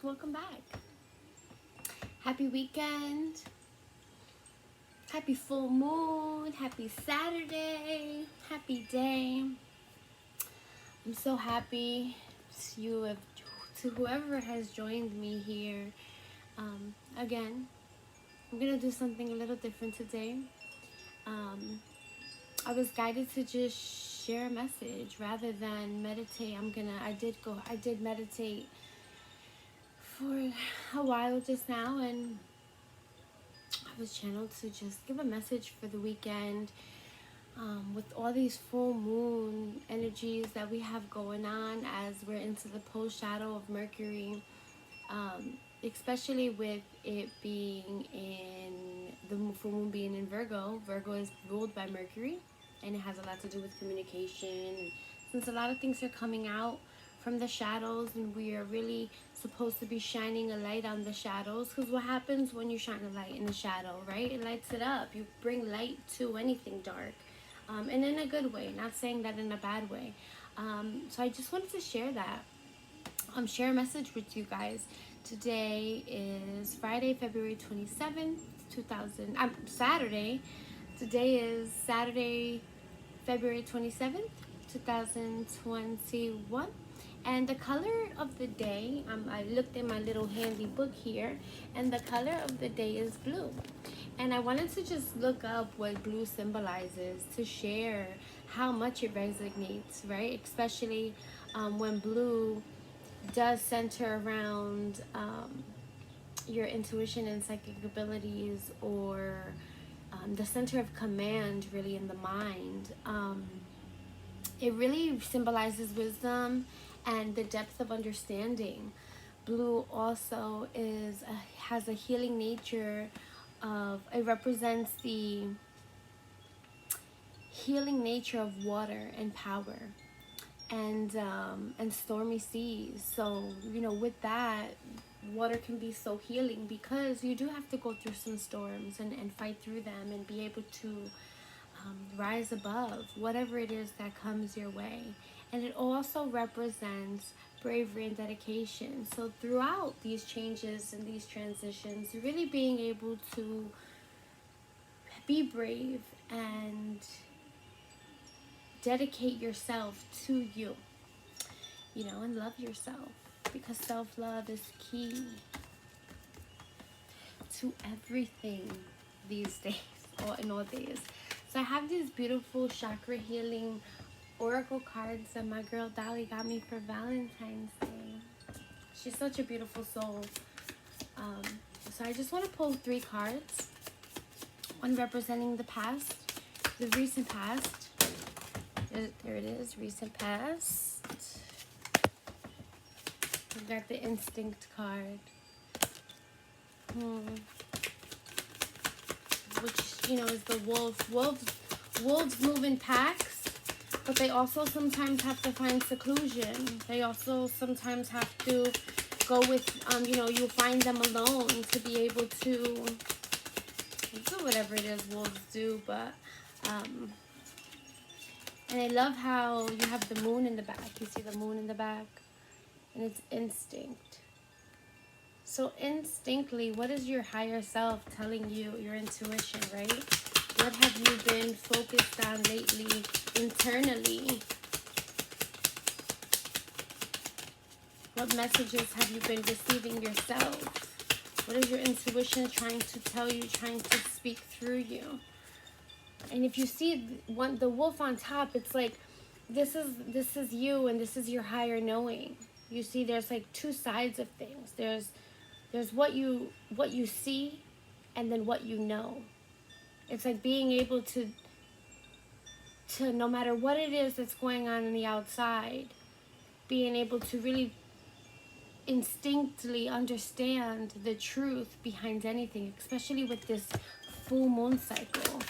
Welcome back. Happy weekend. Happy full moon. Happy Saturday. Happy day. I'm so happy to whoever has joined me here. Again, I'm gonna do something a little different today. I was guided to just share a message rather than meditate. I did meditate for a while just now, and I was channeled to just give a message for the weekend. With all these full moon energies that we have going on as we're into the post shadow of Mercury, especially with it being in the full moon being in Virgo. Virgo is ruled by Mercury, and it has a lot to do with communication. Since a lot of things are coming out from the shadows, and we are really supposed to be shining a light on the shadows, because what happens when you shine a light in the shadow, right? It lights it up. You bring light to anything dark, and in a good way, not saying that in a bad way. So I just wanted to share that, share a message with you guys. Today is Friday, February 27th, Saturday. Today is Saturday, February 27th, 2021. And the color of the day, I looked in my little handy book here, and the color of the day is blue. And I wanted to just look up what blue symbolizes to share how much it resonates, right? Especially when blue does center around your intuition and psychic abilities, or the center of command, really, in the mind. It really symbolizes wisdom and the depth of understanding. Blue also has a healing nature. It represents the healing nature of water and power, and stormy seas. So with that, water can be so healing, because you do have to go through some storms and fight through them and be able to rise above whatever it is that comes your way. And it also represents bravery and dedication. So throughout these changes and these transitions, really being able to be brave and dedicate yourself to you, and love yourself, because self-love is key to everything these days, or in all days. So I have these beautiful chakra healing oracle cards that my girl Dolly got me for Valentine's Day. She's such a beautiful soul. So I just want to pull 3 cards. One representing the past, the recent past. There it is, recent past. We've got the instinct card. Which, is the wolf. Wolves move in packs, but they also sometimes have to find seclusion. They also sometimes have to go with, you find them alone to be able to do whatever it is wolves do. But, and I love how you have the moon in the back. You see the moon in the back? And it's instinct. So instinctively, what is your higher self telling you, your intuition, right? What have you been focused on lately, internally? What messages have you been receiving yourself? What is your intuition trying to tell you, trying to speak through you? And if you see the wolf on top, it's like, this is you, and this is your higher knowing. You see, there's like 2 sides of things. There's what you see, and then what you know. It's like being able to no matter what it is that's going on the outside, being able to really instinctively understand the truth behind anything, especially with this full moon cycle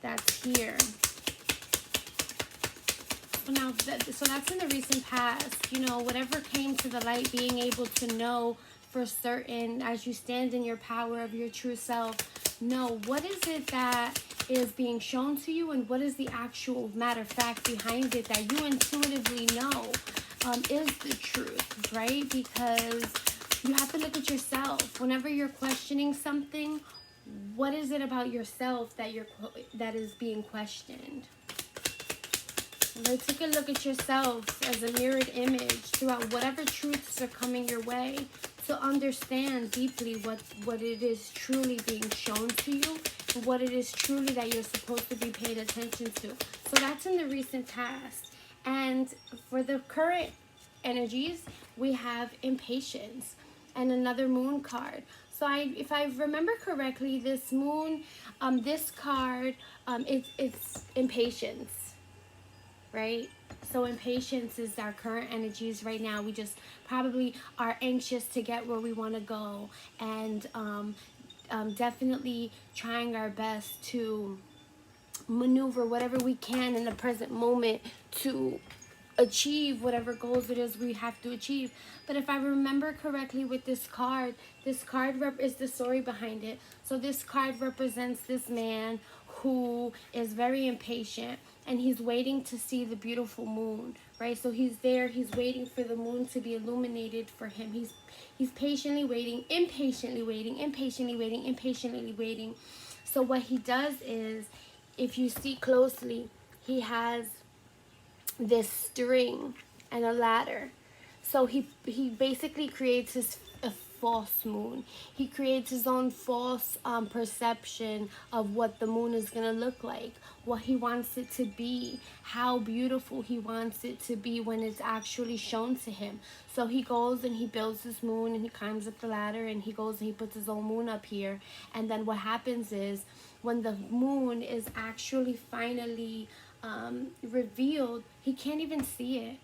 that's here. Now, so that's in the recent past. Whatever came to the light, being able to know for certain, as you stand in your power of your true self, know what is it that is being shown to you, and what is the actual matter of fact behind it that you intuitively know is the truth, right? Because You have to look at yourself. Whenever you're questioning something, what is it about yourself that is being questioned? Like, take a look at yourself as a mirrored image throughout whatever truths are coming your way, to understand deeply what it is truly being shown to you, and what it is truly that you're supposed to be paying attention to. So that's in the recent past. And for the current energies, we have impatience and another moon card. So if I remember correctly, this moon, this card, it's impatience, right? So impatience is our current energies right now. We just probably are anxious to get where we want to go, and definitely trying our best to maneuver whatever we can in the present moment to achieve whatever goals it is we have to achieve. But if I remember correctly with this card is the story behind it. So this card represents this man who is very impatient, and he's waiting to see the beautiful moon, right? So he's there, he's waiting for the moon to be illuminated for him. He's patiently waiting, impatiently waiting, impatiently waiting, impatiently waiting. So what he does is, if you see closely, he has this string and a ladder. So he basically creates a false moon. He creates his own false perception of what the moon is going to look like, what he wants it to be, how beautiful he wants it to be when it's actually shown to him. So he goes and he builds this moon, and he climbs up the ladder, and he goes and he puts his own moon up here. And then what happens is, when the moon is actually finally revealed, he can't even see it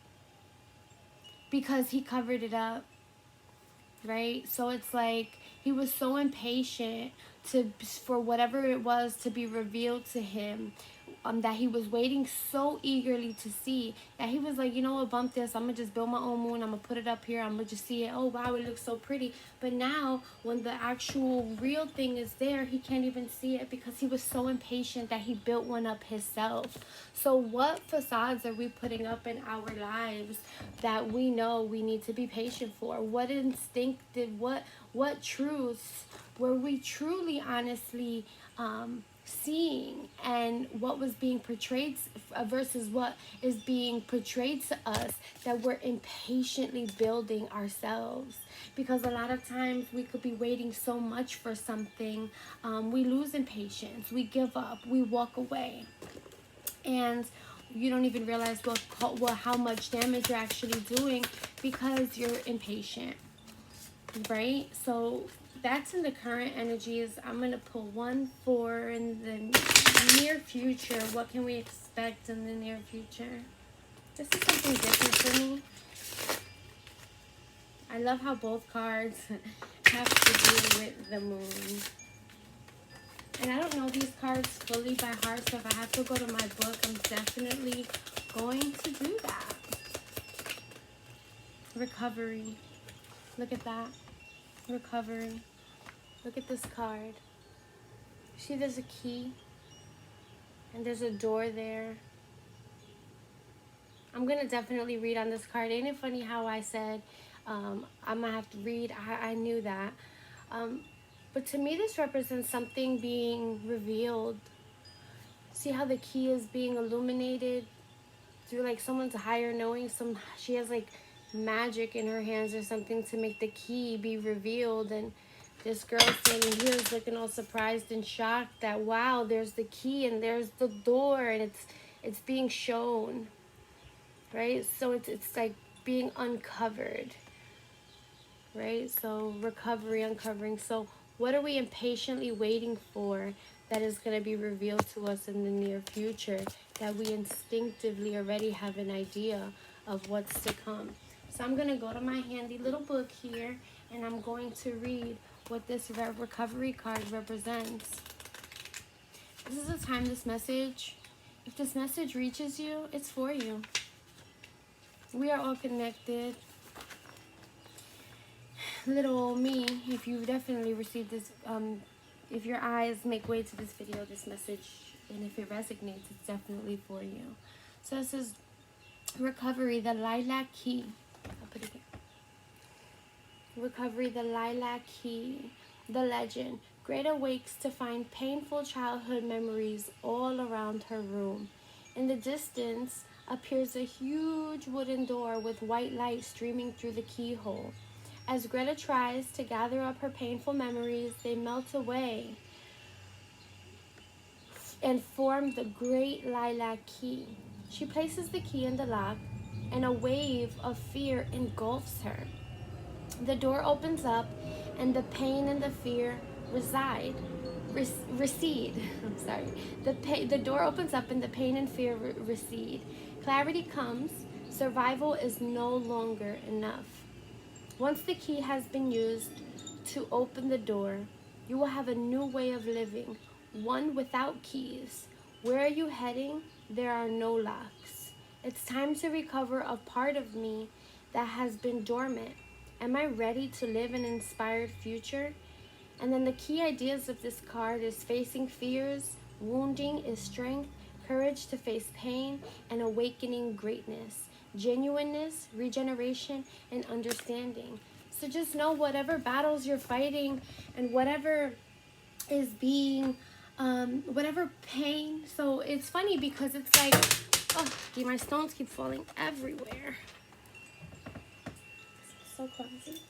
because he covered it up, right? So it's like he was so impatient for whatever it was to be revealed to him, that he was waiting so eagerly to see, that he was like, you know what, bump this, I'm gonna just build my own moon, I'm gonna put it up here, I'm gonna just see it, oh wow, it looks so pretty. But now when the actual real thing is there, he can't even see it because he was so impatient that he built one up himself. So what facades are we putting up in our lives that we know we need to be patient for? What instinctive, what truths were we truly honestly seeing, and what was being portrayed versus what is being portrayed to us, that we're impatiently building ourselves? Because a lot of times we could be waiting so much for something, we lose impatience, we give up, we walk away, and you don't even realize how much damage you're actually doing because you're impatient, right? So that's in the current energies. I'm going to pull one for in the near future. What can we expect in the near future? This is something different for me. I love how both cards have to do with the moon. And I don't know these cards fully by heart, so if I have to go to my book, I'm definitely going to do that. Recovery. Look at that. Recovery. Look at this card. See, there's a key, and there's a door there. I'm going to definitely read on this card. Ain't it funny how I said I'm going to have to read? I knew that. But to me, this represents something being revealed. See how the key is being illuminated through like someone's higher knowing. She has like magic in her hands or something to make the key be revealed. And this girl standing here is looking all surprised and shocked that, wow, there's the key and there's the door, and it's being shown, right? So it's like being uncovered, right? So recovery, uncovering. So what are we impatiently waiting for that is going to be revealed to us in the near future, that we instinctively already have an idea of what's to come? So I'm going to go to my handy little book here, and I'm going to read what this recovery card represents. This is the time this message, if this message reaches you, it's for you. We are all connected. Little old me, if you definitely received this, if your eyes make way to this video, this message, and if it resonates, it's definitely for you. So this is recovery, the lilac key. I'll put it here. Recovery, the lilac key, the legend. Greta wakes to find painful childhood memories all around her room. In the distance appears a huge wooden door with white light streaming through the keyhole. As Greta tries to gather up her painful memories, they melt away and form the great lilac key. She places the key in the lock, and a wave of fear engulfs her. The door opens up, and the pain and the fear recede. I'm sorry. The door opens up, and the pain and fear recede. Clarity comes. Survival is no longer enough. Once the key has been used to open the door, you will have a new way of living, one without keys. Where are you heading? There are no locks. It's time to recover a part of me that has been dormant. Am I ready to live an inspired future? And then the key ideas of this card is facing fears, wounding is strength, courage to face pain, and awakening greatness, genuineness, regeneration, and understanding. So just know whatever battles you're fighting and whatever is being, whatever pain. So it's funny because it's like, oh, my stones keep falling everywhere. So clumsy.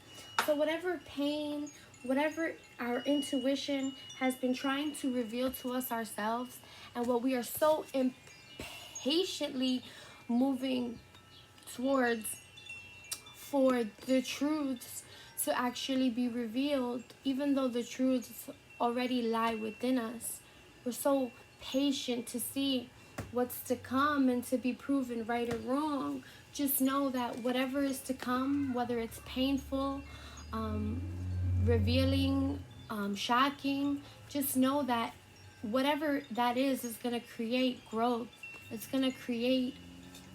So whatever pain, whatever our intuition has been trying to reveal to us ourselves, and what we are so impatiently moving towards for the truths to actually be revealed, even though the truths already lie within us. We're so patient to see what's to come and to be proven right or wrong. Just know that whatever is to come, whether it's painful, revealing, shocking, just know that whatever that is going to create growth. It's going to create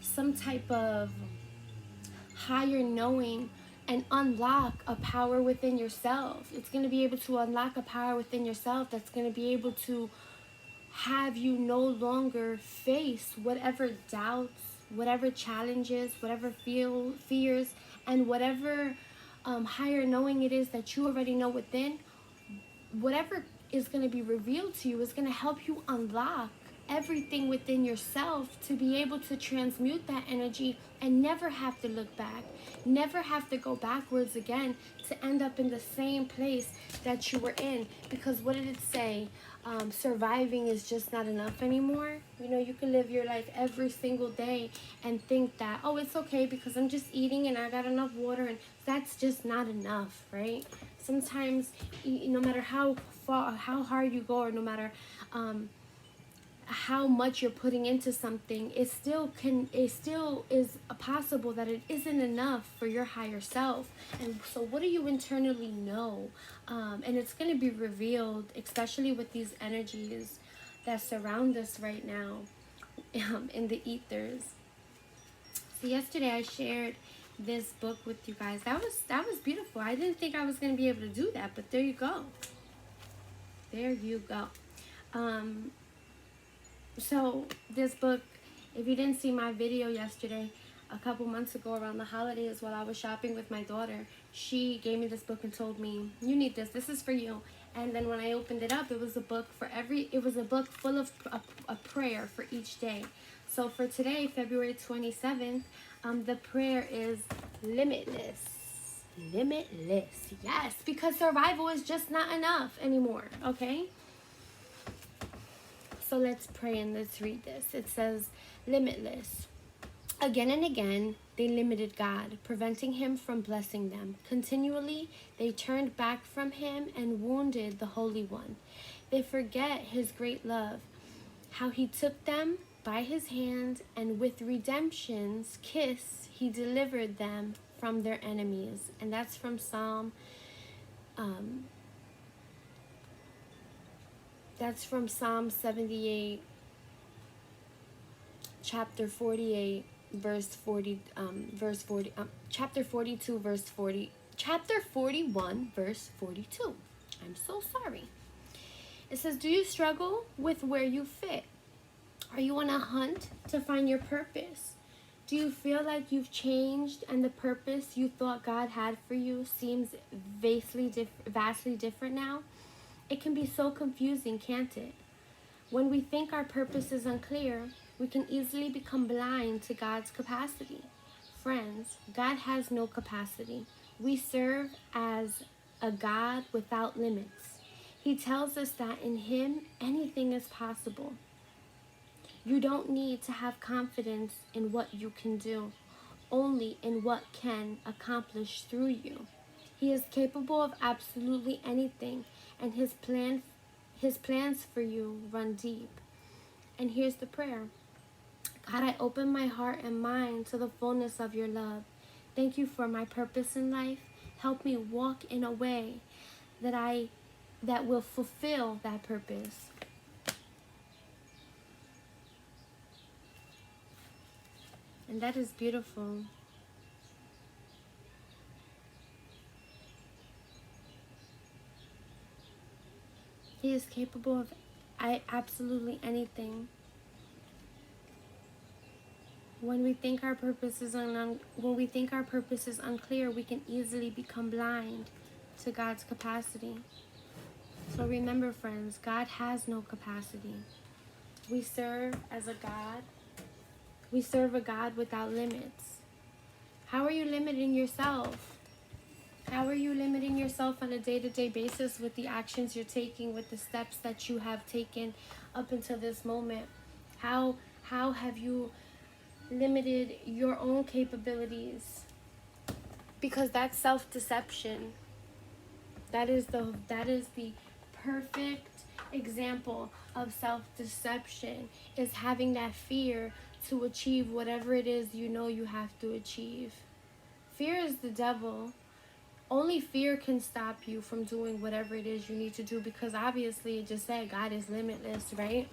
some type of higher knowing and unlock a power within yourself. It's going to be able to unlock a power within yourself that's going to be able to have you no longer face whatever doubts, whatever challenges, whatever fears, and whatever higher knowing it is that you already know within. Whatever is going to be revealed to you is going to help you unlock everything within yourself to be able to transmute that energy and never have to look back, never have to go backwards again to end up in the same place that you were in. Because what did it say? Surviving is just not enough anymore. You know, you can live your life every single day and think that, oh, it's okay because I'm just eating and I got enough water, and that's just not enough, right? Sometimes, no matter how hard you go, or no matter how much you're putting into something, it still is possible that it isn't enough for your higher self. And so what do you internally know? And it's going to be revealed, especially with these energies that surround us right now, in the ethers. So yesterday I shared this book with you guys. That was beautiful. I didn't think I was going to be able to do that, but there you go. There you go. So this book, if you didn't see my video yesterday, a couple months ago around the holidays while I was shopping with my daughter, she gave me this book and told me, you need this. This is for you. And then when I opened it up, it was a book full of a prayer for each day. So for today, February 27th, the prayer is limitless. Limitless. Yes, because survival is just not enough anymore, okay? So let's pray and let's read this. It says, limitless. Again and again, they limited God, preventing him from blessing them. Continually, they turned back from him and wounded the Holy One. They forget his great love, how he took them by his hand, and with redemption's kiss, he delivered them from their enemies. And that's from Psalm 78, chapter 48, chapter 42, verse 40, chapter 41, verse 42. I'm so sorry. It says, do you struggle with where you fit? Are you on a hunt to find your purpose? Do you feel like you've changed and the purpose you thought God had for you seems vastly different now? It can be so confusing, can't it? When we think our purpose is unclear, we can easily become blind to God's capacity. Friends, God has no capacity. We serve as a God without limits. He tells us that in Him, anything is possible. You don't need to have confidence in what you can do, only in what can accomplish through you. He is capable of absolutely anything, and his plans for you run deep. And here's the prayer. God, I open my heart and mind to the fullness of your love. Thank you for my purpose in life. Help me walk in a way that will fulfill that purpose. And that is beautiful. He is capable of absolutely anything. When we think our purpose is unclear, we can easily become blind to God's capacity. So remember, friends, God has no capacity. We serve a God without limits. How are you limiting yourself? How are you limiting yourself on a day-to-day basis with the actions you're taking, with the steps that you have taken up until this moment? How have you limited your own capabilities? Because that's self-deception. That is the perfect example of self-deception, is having that fear to achieve whatever it is you know you have to achieve. Fear is the devil. Only fear can stop you from doing whatever it is you need to do, because obviously it just said God is limitless, right?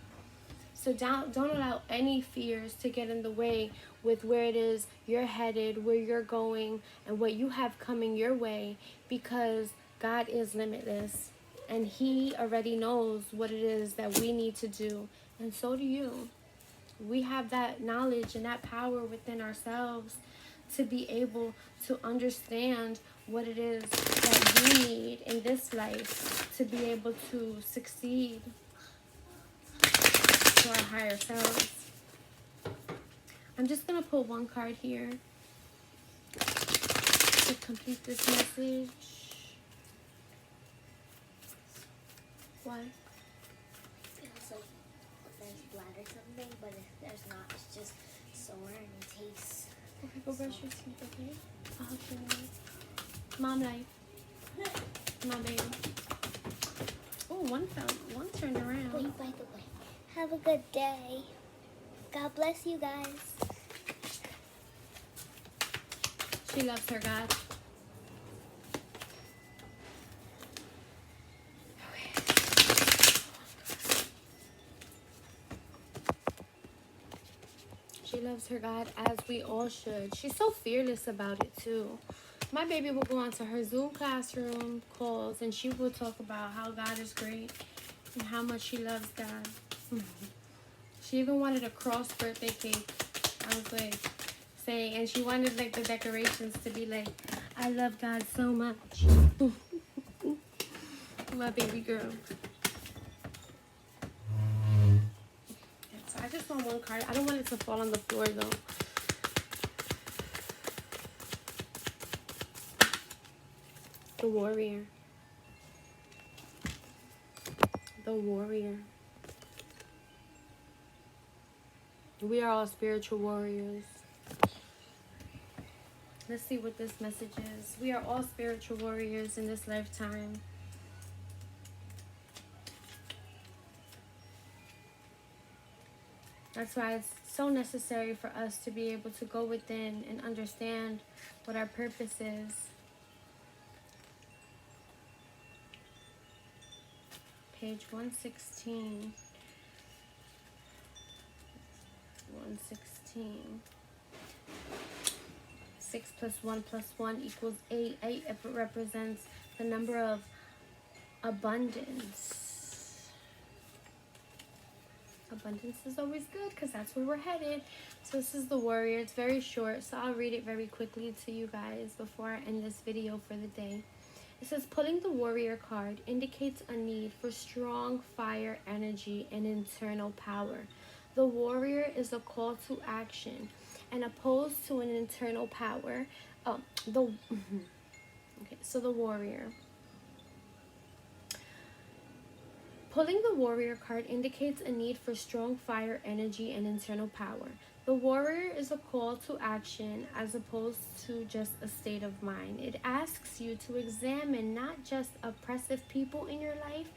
So don't allow any fears to get in the way with where it is you're headed, where you're going, and what you have coming your way, because God is limitless. And He already knows what it is that we need to do. And so do you. We have that knowledge and that power within ourselves to be able to understand what it is that we need in this life to be able to succeed to our higher selves. I'm just going to pull one card here to complete this message. What? Feels like there's blood or something, but if there's not, it's just sore and it tastes. Okay, go brush your teeth, okay? I'll help you with it. Mom life. Mom baby. Oh, one turned around. Wait, by the way, have a good day. God bless you guys. She loves her God. She loves her God, as we all should. She's so fearless about it too. My baby will go onto her Zoom classroom calls and she will talk about how God is great and how much she loves God. She even wanted a cross birthday cake. I was like saying, and she wanted like the decorations to be like, I love God so much. My baby girl. So I just want one card. I don't want it to fall on the floor though. The warrior. The warrior. We are all spiritual warriors. Let's see what this message is. We are all spiritual warriors in this lifetime. That's why it's so necessary for us to be able to go within and understand what our purpose is. Page 116. 116. 6 plus 1 plus 1 equals 8. 8 represents the number of abundance. abundance is always good because that's where we're headed. So this is the Warrior. It's very short, so I'll read it very quickly to you guys before I end this video for the day. It says, pulling the Warrior card indicates a need for strong fire energy and internal power. The Warrior is a call to action and opposed to an internal power. So the Warrior. Pulling the Warrior card indicates a need for strong fire energy and internal power. The Warrior is a call to action as opposed to just a state of mind. It asks you to examine not just oppressive people in your life,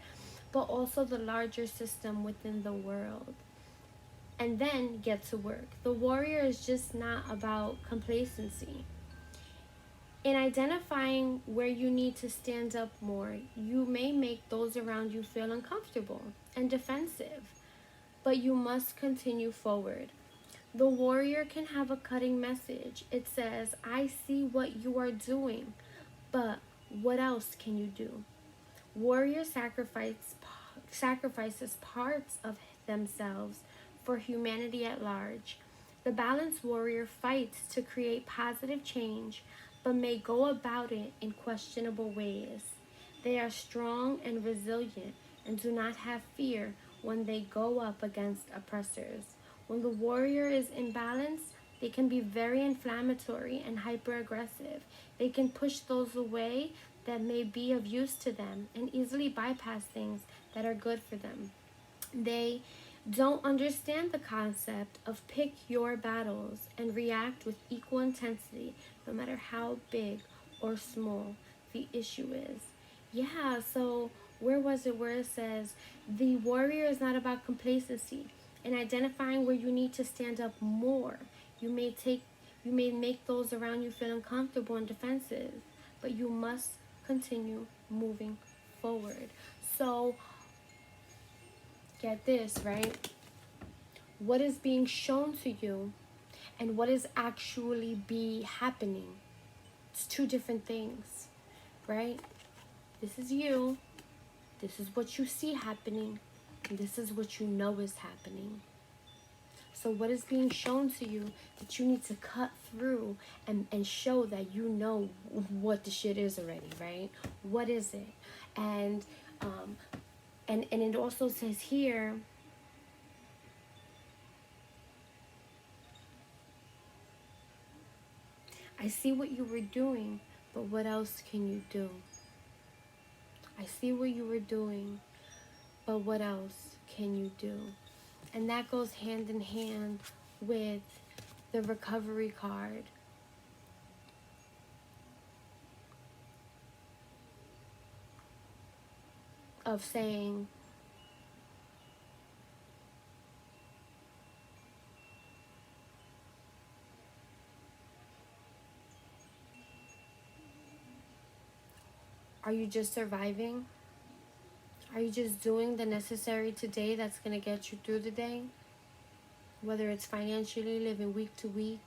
but also the larger system within the world. And then get to work. The Warrior is just not about complacency. In identifying where you need to stand up more, you may make those around you feel uncomfortable and defensive, but you must continue forward. The Warrior can have a cutting message. It says, I see what you are doing, but what else can you do? Warrior sacrifices parts of themselves for humanity at large. The balanced Warrior fights to create positive change, but may go about it in questionable ways. They are strong and resilient and do not have fear when they go up against oppressors. When the Warrior is in balance, they can be very inflammatory and hyper-aggressive. They can push those away that may be of use to them and easily bypass things that are good for them. They don't understand the concept of pick your battles and react with equal intensity no matter how big or small the issue is. Yeah, so where was it where it says the Warrior is not about complacency and identifying where you need to stand up more. You may make those around you feel uncomfortable and defensive, but you must continue moving forward. So get this, right? What is being shown to you and what is actually happening. It's two different things, right? This is you. This is what you see happening. And this is what you know is happening. So what is being shown to you that you need to cut through and show that you know what the shit is already, right? What is it? And it also says here, I see what you were doing, but what else can you do? I see what you were doing, but what else can you do? And that goes hand in hand with the recovery card. Of saying, are you just surviving? Are you just doing the necessary today that's going to get you through the day? Whether it's financially, living week to week,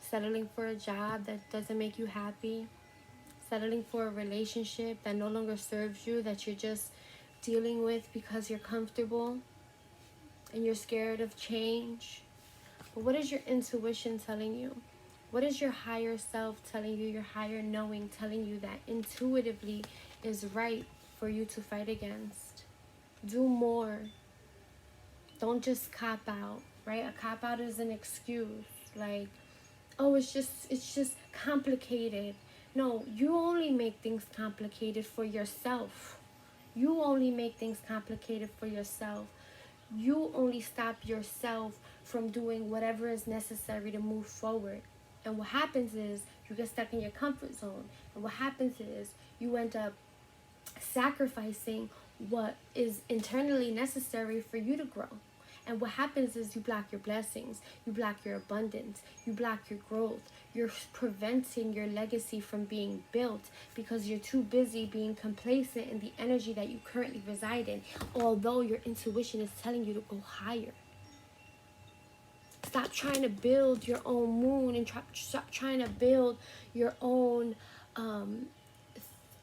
settling for a job that doesn't make you happy, settling for a relationship that no longer serves you, that you're just dealing with because you're comfortable and you're scared of change. But what is your intuition telling you? What is your higher self telling you, your higher knowing telling you that intuitively is right for you to fight against? Do more. Don't just cop out, right? A cop out is an excuse. Like, oh, it's just complicated. No, you only make things complicated for yourself. You only make things complicated for yourself. You only stop yourself from doing whatever is necessary to move forward. And what happens is you get stuck in your comfort zone. And what happens is you end up sacrificing what is internally necessary for you to grow. And what happens is you block your blessings, you block your abundance, you block your growth. You're preventing your legacy from being built because you're too busy being complacent in the energy that you currently reside in, although your intuition is telling you to go higher. Stop trying to build your own moon and stop trying to build your own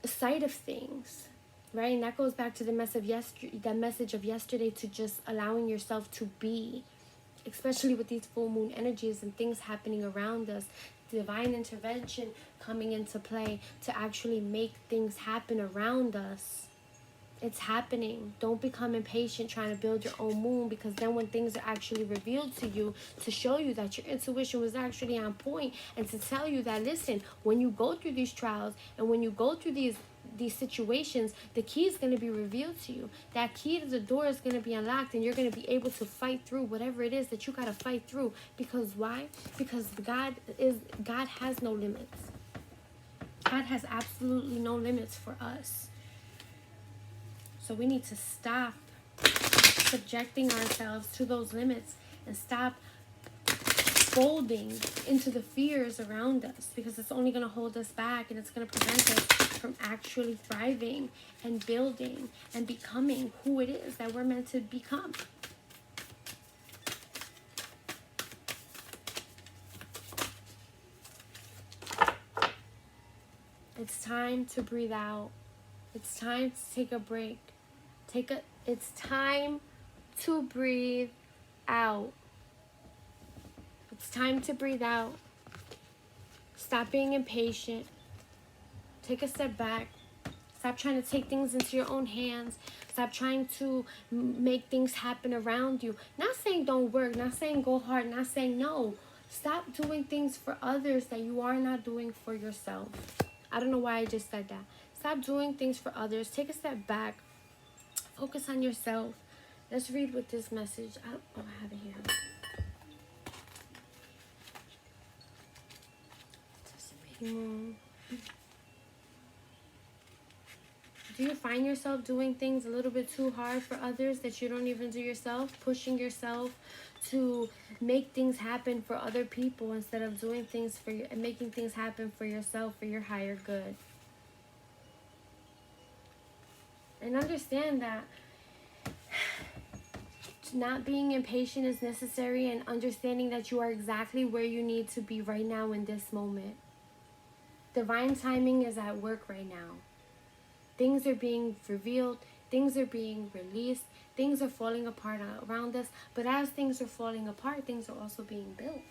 sight of things. right? And that goes back to the message of yesterday, to just allowing yourself to be, especially with these full moon energies and things happening around us, divine intervention coming into play to actually make things happen around us. It's happening. Don't become impatient trying to build your own moon, because then when things are actually revealed to you, to show you that your intuition was actually on point, and to tell you that, listen, when you go through these trials and when you go through these situations, the key is going to be revealed to you. That key to the door is going to be unlocked, and you're going to be able to fight through whatever it is that you got to fight through. Because why? Because God has no limits. God has absolutely no limits for us. So we need to stop subjecting ourselves to those limits and stop folding into the fears around us, because it's only going to hold us back, and it's going to prevent us from actually thriving and building and becoming who it is that we're meant to become. It's time to breathe out. It's time to take a break. It's time to breathe out. It's time to breathe out. Stop being impatient. Take a step back. Stop trying to take things into your own hands. Stop trying to make things happen around you. Not saying don't work, not saying go hard, not saying no. Stop doing things for others that you are not doing for yourself. I don't know why I just said that. Stop doing things for others. Take a step back. Focus on yourself. Let's read with this message. I have it here. Do you find yourself doing things a little bit too hard for others that you don't even do yourself? Pushing yourself to make things happen for other people instead of doing things for you and making things happen for yourself, for your higher good. And understand that not being impatient is necessary, and understanding that you are exactly where you need to be right now in this moment. Divine timing is at work right now. Things are being revealed. Things are being released. Things are falling apart around us. But as things are falling apart, things are also being built.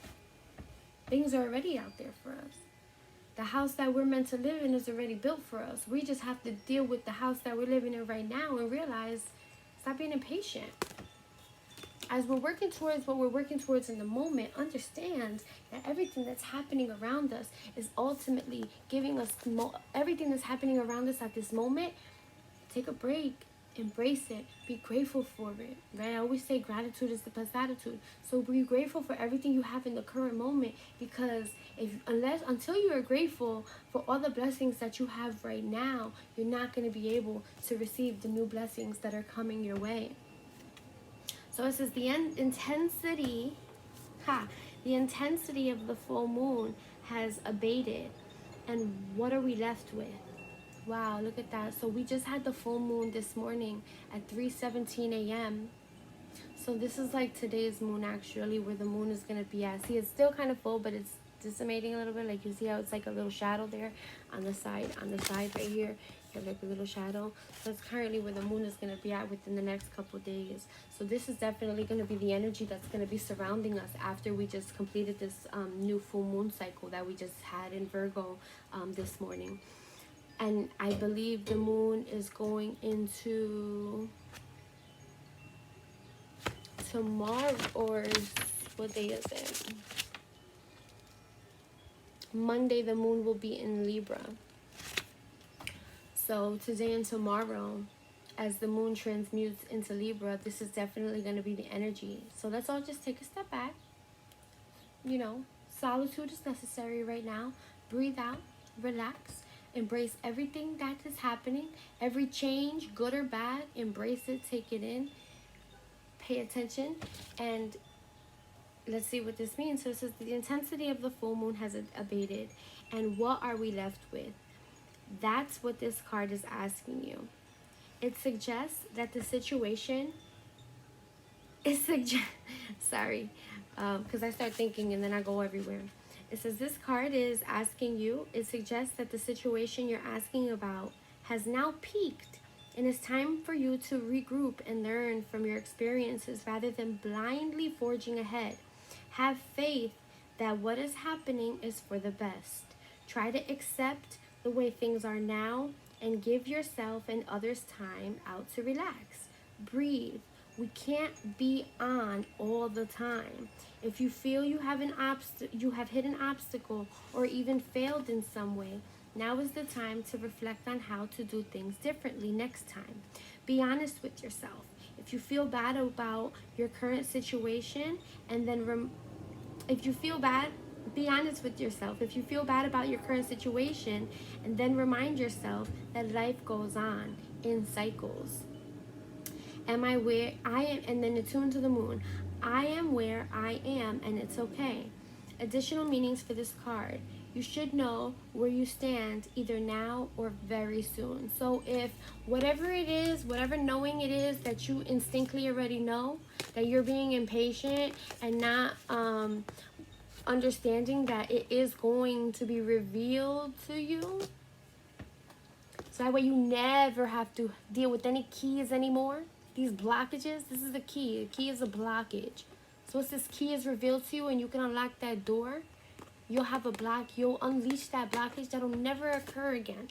Things are already out there for us. The house that we're meant to live in is already built for us. We just have to deal with the house that we're living in right now and realize, stop being impatient. As we're working towards what we're working towards in the moment, understand that everything that's happening around us is ultimately giving us everything that's happening around us at this moment. Take a break. Embrace it. Be grateful for it. Right? I always say gratitude is the best attitude. So be grateful for everything you have in the current moment, because until you are grateful for all the blessings that you have right now, you're not going to be able to receive the new blessings that are coming your way. So it says the intensity of the full moon has abated. And what are we left with? Wow, look at that. So we just had the full moon this morning at 3:17 a.m. So this is like today's moon, actually, where the moon is going to be at. See, it's still kind of full, but it's decimating a little bit. Like, you see how it's like a little shadow there on the side right here. There's like a little shadow. So that's currently where the moon is going to be at within the next couple of days. So this is definitely going to be the energy that's going to be surrounding us after we just completed this new full moon cycle that we just had in Virgo this morning. And I believe the moon is going into tomorrow, or what day is it? Monday, the moon will be in Libra. So today and tomorrow, as the moon transmutes into Libra, this is definitely going to be the energy. So let's all just take a step back. You know, solitude is necessary right now. Breathe out, relax, embrace everything that is happening. Every change, good or bad, embrace it, take it in, pay attention, and let's see what this means. So it says the intensity of the full moon has abated. And what are we left with? That's what this card is asking you. It suggests that the situation sorry, because I start thinking and then I go everywhere. It says this card is asking you, it suggests that the situation you're asking about has now peaked And it's time for you to regroup and learn from your experiences rather than blindly forging ahead. Have faith that what is happening is for the best. Try to accept the way things are now and give yourself and others time out to relax. Breathe. We can't be on all the time. If you feel you have hit an obstacle or even failed in some way, now is the time to reflect on how to do things differently next time. Be honest with yourself. If you feel bad about your current situation, and then if you feel bad, be honest with yourself. If you feel bad about your current situation, and then remind yourself that life goes on in cycles. Am I where I am? And then attune to the moon. I am where I am, and it's okay. Additional meanings for this card. You should know where you stand either now or very soon. So if whatever it is, whatever knowing it is that you instinctively already know, that you're being impatient and not understanding that it is going to be revealed to you, so that way you never have to deal with any keys anymore. These blockages, this is the key. The key is a blockage. So once this key is revealed to you and you can unlock that door, you'll have a block. You'll unleash that blockage that'll never occur again,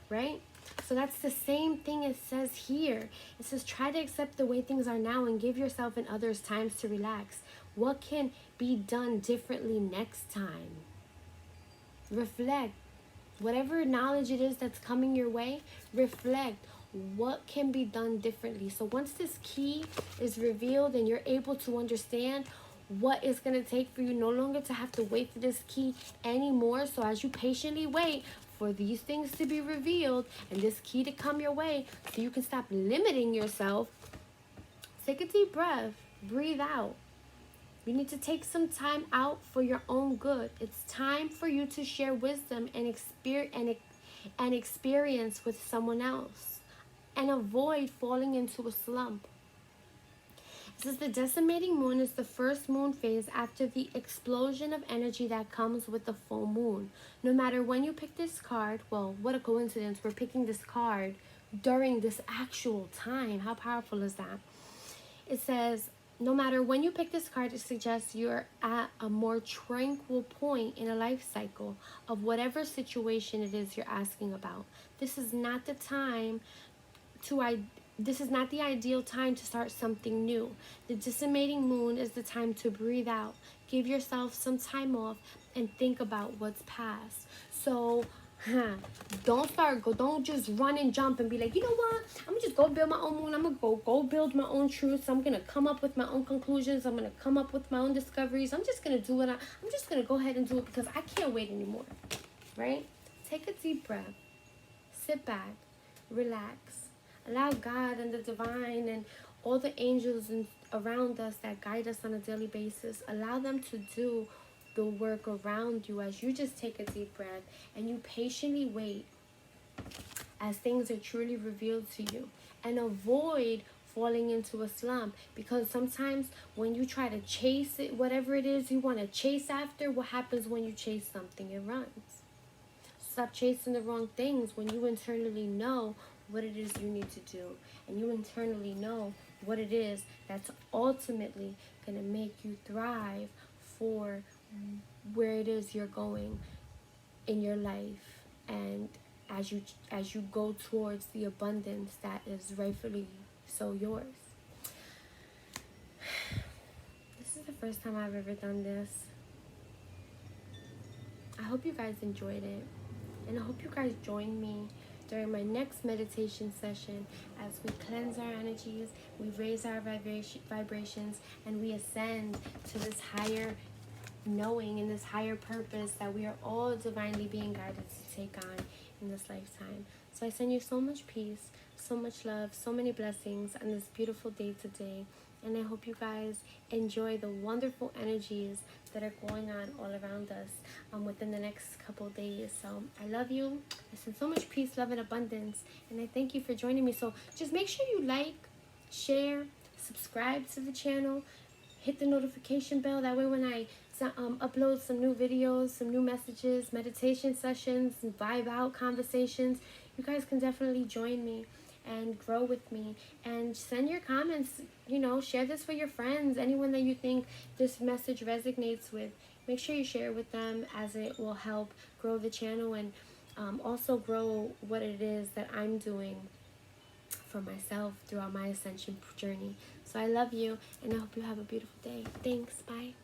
right? So that's the same thing it says here. It says try to accept the way things are now and give yourself and others times to relax. What can be done differently next time? Reflect. Whatever knowledge it is that's coming your way, reflect. What can be done differently? So once this key is revealed and you're able to understand what it's going to take for you no longer to have to wait for this key anymore. So as you patiently wait for these things to be revealed and this key to come your way so you can stop limiting yourself, take a deep breath, breathe out. You need to take some time out for your own good. It's time for you to share wisdom and experience with someone else, and avoid falling into a slump. It says the decimating moon is the first moon phase after the explosion of energy that comes with the full moon. No matter when you pick this card, well, what a coincidence, we're picking this card during this actual time. How powerful is that? It says, no matter when you pick this card, it suggests you're at a more tranquil point in a life cycle of whatever situation it is you're asking about. This is not the time this is not the ideal time to start something new. The decimating moon is the time to breathe out, give yourself some time off, and think about what's past. So don't just run and jump and be like, you know what, I'm gonna just go build my own moon. I'm gonna go build my own truths. I'm gonna come up with my own conclusions. I'm gonna come up with my own discoveries. I'm just gonna do it. I'm just gonna go ahead and do it because I can't wait anymore, right? Take a deep breath, sit back, relax, allow God and the divine and all the angels around us that guide us on a daily basis, allow them to do the work around you as you just take a deep breath and you patiently wait as things are truly revealed to you, and avoid falling into a slump, because sometimes when you try to chase it, whatever it is you want to chase after, what happens when you chase something? It runs. Stop chasing the wrong things when you internally know what it is you need to do, and you internally know what it is that's ultimately going to make you thrive for where it is you're going in your life, and as you go towards the abundance that is rightfully so yours. This is the first time I've ever done this. I hope you guys enjoyed it, and I hope you guys join me during my next meditation session as we cleanse our energies, we raise our vibrations, and we ascend to this higher knowing and this higher purpose that we are all divinely being guided to take on in this lifetime. So I send you so much peace, so much love, so many blessings on this beautiful day today. And I hope you guys enjoy the wonderful energies that are going on all around us within the next couple of days. So I love you. I send so much peace, love, and abundance. And I thank you for joining me. So just make sure you like, share, subscribe to the channel, hit the notification bell. That way when I upload some new videos, some new messages, meditation sessions, and vibe out conversations, you guys can definitely join me. and grow with me. And send your comments, share this with your friends, anyone that you think this message resonates with. Make sure you share it with them, as it will help grow the channel and also grow what it is that I'm doing for myself throughout my ascension journey. So I love you, and I hope you have a beautiful day. Thanks. Bye.